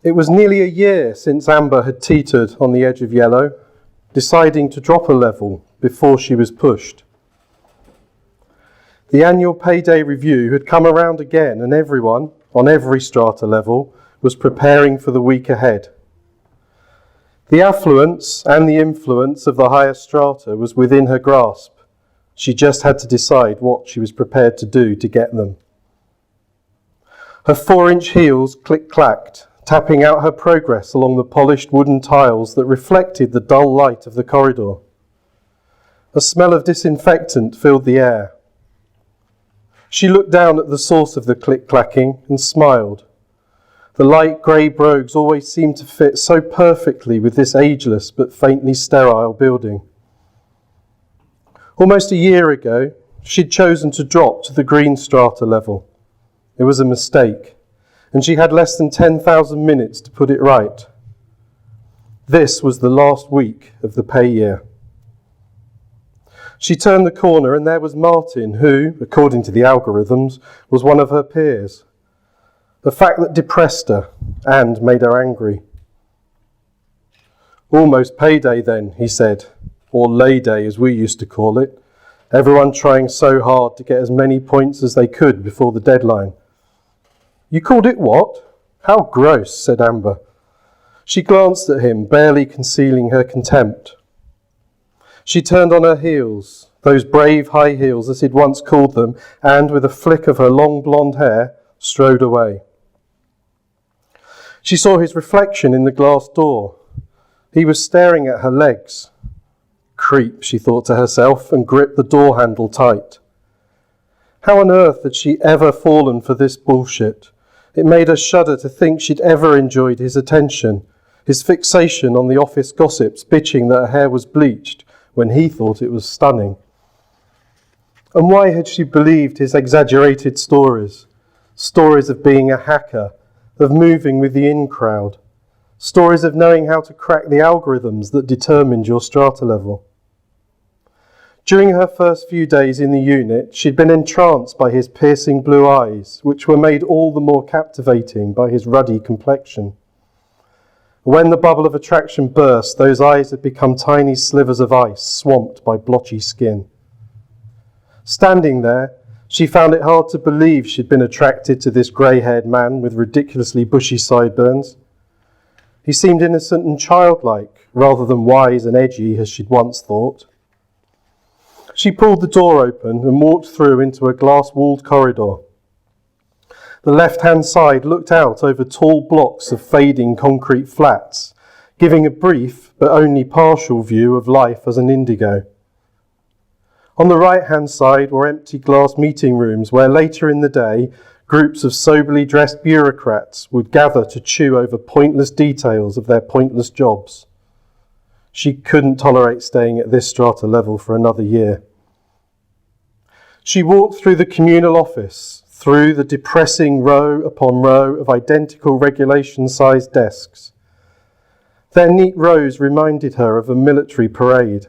It was nearly a year since Amber had teetered on the edge of yellow, deciding to drop a level before she was pushed. The annual payday review had come around again, and everyone, on every strata level, was preparing for the week ahead. The affluence and the influence of the higher strata was within her grasp. She just had to decide what she was prepared to do to get them. Her 4-inch heels click-clacked, tapping out her progress along the polished wooden tiles that reflected the dull light of the corridor. A smell of disinfectant filled the air. She looked down at the source of the click-clacking and smiled. The light grey brogues always seemed to fit so perfectly with this ageless but faintly sterile building. Almost a year ago, she'd chosen to drop to the green strata level. It was a mistake, and she had less than 10,000 minutes to put it right. This was the last week of the pay year. She turned the corner and there was Martin, who, according to the algorithms, was one of her peers. A fact that depressed her and made her angry. Almost payday then, he said, or lay day as we used to call it. Everyone trying so hard to get as many points as they could before the deadline. You called it what? How gross, said Amber. She glanced at him, barely concealing her contempt. She turned on her heels, those brave high heels as he'd once called them, and with a flick of her long blonde hair, strode away. She saw his reflection in the glass door. He was staring at her legs. Creep, she thought to herself, and gripped the door handle tight. How on earth had she ever fallen for this bullshit? It made her shudder to think she'd ever enjoyed his attention, his fixation on the office gossips, bitching that her hair was bleached when he thought it was stunning. And why had she believed his exaggerated stories? Stories of being a hacker, of moving with the in-crowd, stories of knowing how to crack the algorithms that determined your strata level. During her first few days in the unit, she'd been entranced by his piercing blue eyes, which were made all the more captivating by his ruddy complexion. When the bubble of attraction burst, those eyes had become tiny slivers of ice, swamped by blotchy skin. Standing there, she found it hard to believe she'd been attracted to this grey-haired man with ridiculously bushy sideburns. He seemed innocent and childlike, rather than wise and edgy as she'd once thought. She pulled the door open and walked through into a glass-walled corridor. The left-hand side looked out over tall blocks of fading concrete flats, giving a brief but only partial view of life as an indigo. On the right-hand side were empty glass meeting rooms where later in the day groups of soberly dressed bureaucrats would gather to chew over pointless details of their pointless jobs. She couldn't tolerate staying at this strata level for another year. She walked through the communal office, through the depressing row upon row of identical regulation-sized desks. Their neat rows reminded her of a military parade.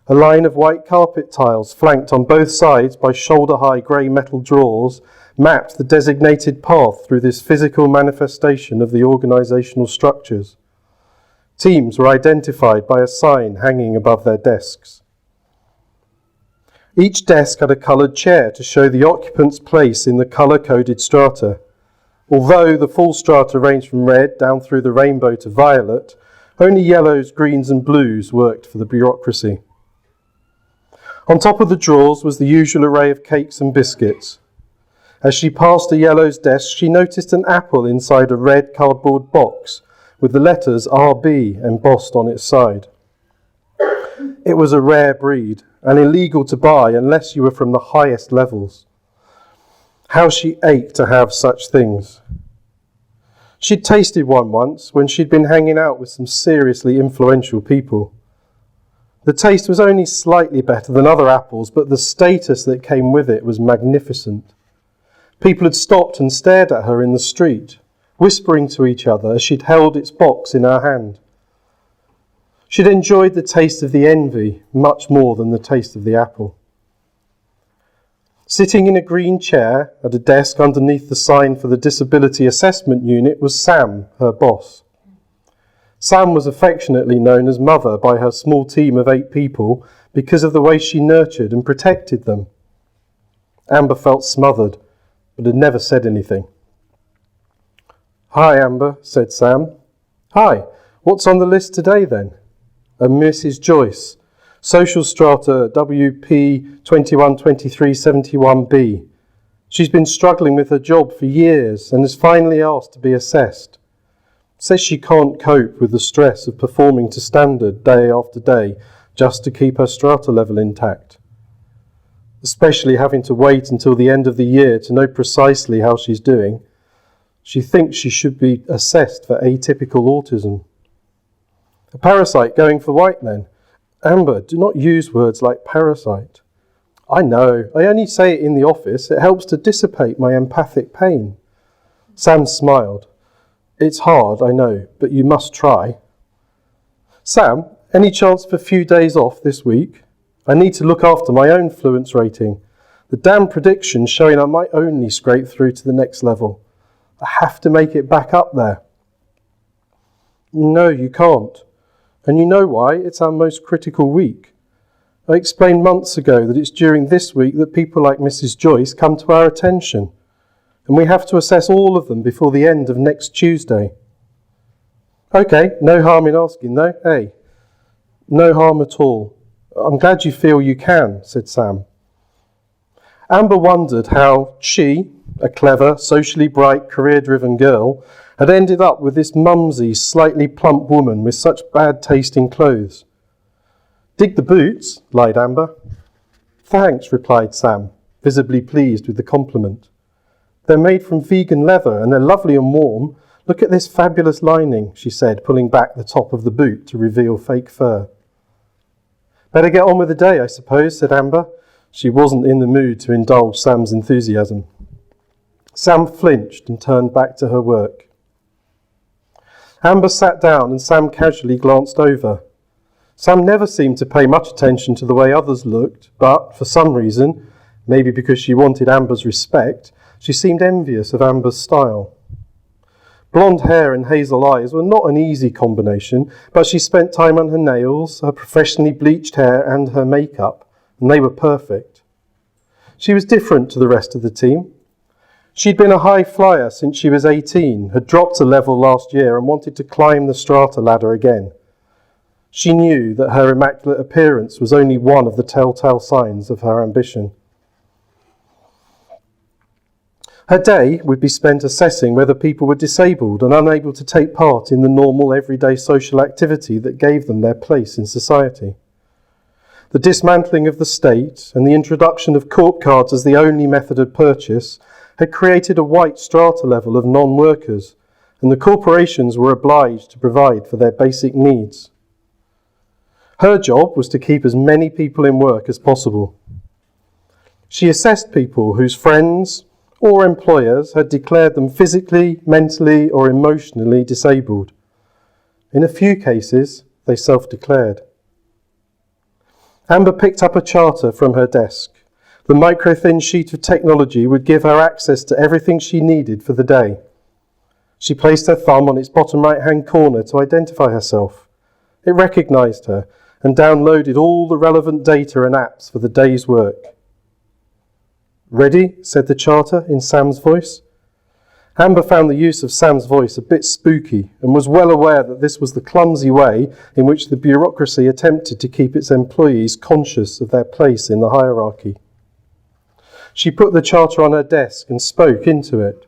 A line of white carpet tiles, flanked on both sides by shoulder-high grey metal drawers, mapped the designated path through this physical manifestation of the organisational structures. Teams were identified by a sign hanging above their desks. Each desk had a coloured chair to show the occupant's place in the colour-coded strata. Although the full strata ranged from red down through the rainbow to violet, only yellows, greens and blues worked for the bureaucracy. On top of the drawers was the usual array of cakes and biscuits. As she passed a yellow's desk, she noticed an apple inside a red cardboard box with the letters RB embossed on its side. It was a rare breed and illegal to buy unless you were from the highest levels. How she ached to have such things. She'd tasted one once when she'd been hanging out with some seriously influential people. The taste was only slightly better than other apples, but the status that came with it was magnificent. People had stopped and stared at her in the street, whispering to each other as she'd held its box in her hand. She'd enjoyed the taste of the envy much more than the taste of the apple. Sitting in a green chair at a desk underneath the sign for the Disability Assessment Unit was Sam, her boss. Sam was affectionately known as Mother by her small team of 8 people because of the way she nurtured and protected them. Amber felt smothered, but had never said anything. "Hi, Amber," said Sam. "Hi, what's on the list today then?" "A Mrs. Joyce, social strata WP 212371B. She's been struggling with her job for years and has finally asked to be assessed. Says she can't cope with the stress of performing to standard day after day just to keep her strata level intact. Especially having to wait until the end of the year to know precisely how she's doing. She thinks she should be assessed for atypical autism." "A parasite going for white then?" "Amber, do not use words like parasite." "I know, I only say it in the office. It helps to dissipate my empathic pain." Sam smiled. "It's hard, I know, but you must try." "Sam, any chance for a few days off this week? I need to look after my own Fluence rating. The damn prediction's showing I might only scrape through to the next level. I have to make it back up there." "No, you can't. And you know why? It's our most critical week. I explained months ago that it's during this week that people like Mrs. Joyce come to our attention, and we have to assess all of them before the end of next Tuesday." "Okay, no harm in asking though, eh?" "No harm at all. I'm glad you feel you can," said Sam. Amber wondered how she, a clever, socially bright, career-driven girl, had ended up with this mumsy, slightly plump woman with such bad-tasting clothes. "Dig the boots," lied Amber. "Thanks," replied Sam, visibly pleased with the compliment. "They're made from vegan leather and they're lovely and warm. Look at this fabulous lining," she said, pulling back the top of the boot to reveal fake fur. "Better get on with the day, I suppose," said Amber. She wasn't in the mood to indulge Sam's enthusiasm. Sam flinched and turned back to her work. Amber sat down and Sam casually glanced over. Sam never seemed to pay much attention to the way others looked, but for some reason, maybe because she wanted Amber's respect, she seemed envious of Amber's style. Blonde hair and hazel eyes were not an easy combination, but she spent time on her nails, her professionally bleached hair and her makeup, and they were perfect. She was different to the rest of the team. She'd been a high flyer since she was 18, had dropped a level last year and wanted to climb the strata ladder again. She knew that her immaculate appearance was only one of the telltale signs of her ambition. Her day would be spent assessing whether people were disabled and unable to take part in the normal everyday social activity that gave them their place in society. The dismantling of the state and the introduction of corp cards as the only method of purchase had created a white strata level of non-workers, and the corporations were obliged to provide for their basic needs. Her job was to keep as many people in work as possible. She assessed people whose friends or employers had declared them physically, mentally, or emotionally disabled. In a few cases, they self-declared. Amber picked up a charter from her desk. The micro-thin sheet of technology would give her access to everything she needed for the day. She placed her thumb on its bottom right-hand corner to identify herself. It recognized her and downloaded all the relevant data and apps for the day's work. "Ready?" said the charter in Sam's voice. Amber found the use of Sam's voice a bit spooky and was well aware that this was the clumsy way in which the bureaucracy attempted to keep its employees conscious of their place in the hierarchy. She put the charter on her desk and spoke into it.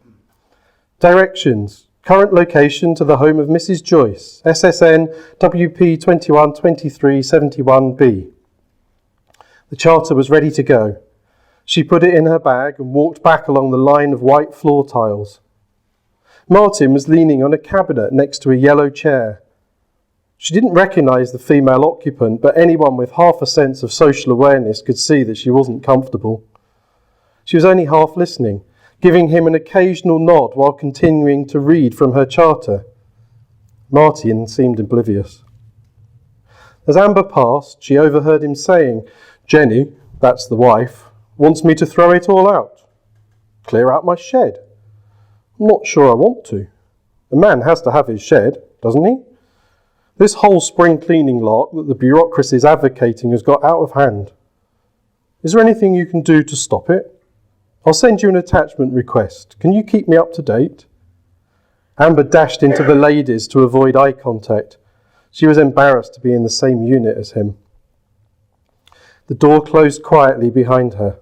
"Directions. Current location to the home of Mrs. Joyce, SSN WP 212371B. The charter was ready to go. She put it in her bag and walked back along the line of white floor tiles. Martin was leaning on a cabinet next to a yellow chair. She didn't recognise the female occupant, but anyone with half a sense of social awareness could see that she wasn't comfortable. She was only half listening, giving him an occasional nod while continuing to read from her charter. Martin seemed oblivious. As Amber passed, she overheard him saying, "Jenny, that's the wife, Wants me to throw it all out? Clear out my shed? I'm not sure I want to. A man has to have his shed, doesn't he? This whole spring cleaning lark that the bureaucracy is advocating has got out of hand. Is there anything you can do to stop it? I'll send you an attachment request. Can you keep me up to date? Amber dashed into the ladies to avoid eye contact. She was embarrassed to be in the same unit as him. The door closed quietly behind her.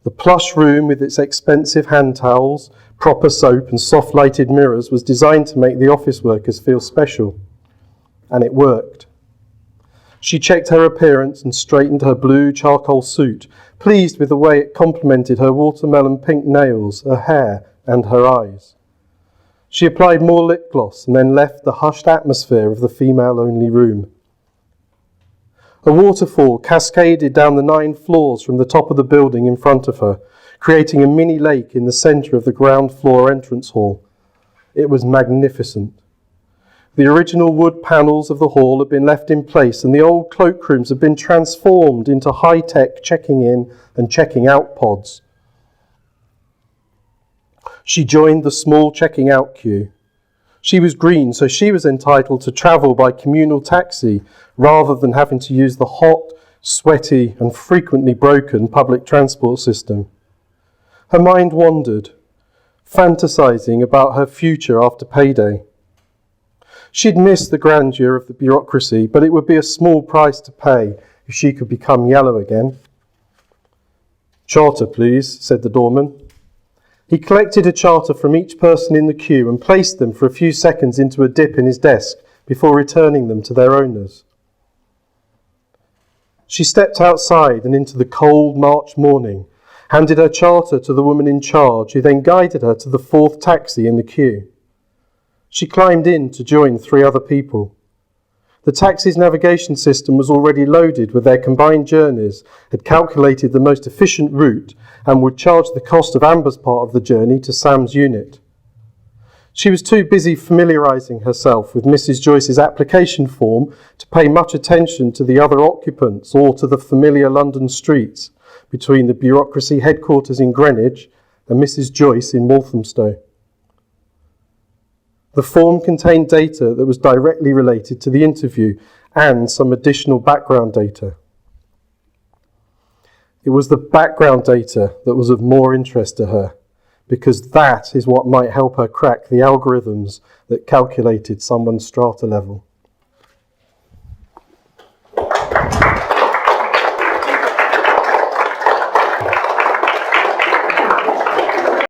The plush room with its expensive hand towels, proper soap and soft-lighted mirrors was designed to make the office workers feel special. And it worked. She checked her appearance and straightened her blue charcoal suit, pleased with the way it complemented her watermelon pink nails, her hair and her eyes. She applied more lip gloss and then left the hushed atmosphere of the female-only room. A waterfall cascaded down the 9 floors from the top of the building in front of her, creating a mini lake in the centre of the ground floor entrance hall. It was magnificent. The original wood panels of the hall had been left in place and the old cloakrooms had been transformed into high-tech checking in and checking out pods. She joined the small checking out queue. She was green, so she was entitled to travel by communal taxi rather than having to use the hot, sweaty and frequently broken public transport system. Her mind wandered, fantasizing about her future after payday. She'd miss the grandeur of the bureaucracy, but it would be a small price to pay if she could become yellow again. "Charter, please," said the doorman. He collected a charter from each person in the queue and placed them for a few seconds into a dip in his desk before returning them to their owners. She stepped outside and into the cold March morning, handed her charter to the woman in charge, who then guided her to the 4th taxi in the queue. She climbed in to join 3 other people. The taxi's navigation system was already loaded with their combined journeys, had calculated the most efficient route, and would charge the cost of Amber's part of the journey to Sam's unit. She was too busy familiarising herself with Mrs. Joyce's application form to pay much attention to the other occupants or to the familiar London streets between the bureaucracy headquarters in Greenwich and Mrs. Joyce in Walthamstow. The form contained data that was directly related to the interview and some additional background data. It was the background data that was of more interest to her, because that is what might help her crack the algorithms that calculated someone's strata level.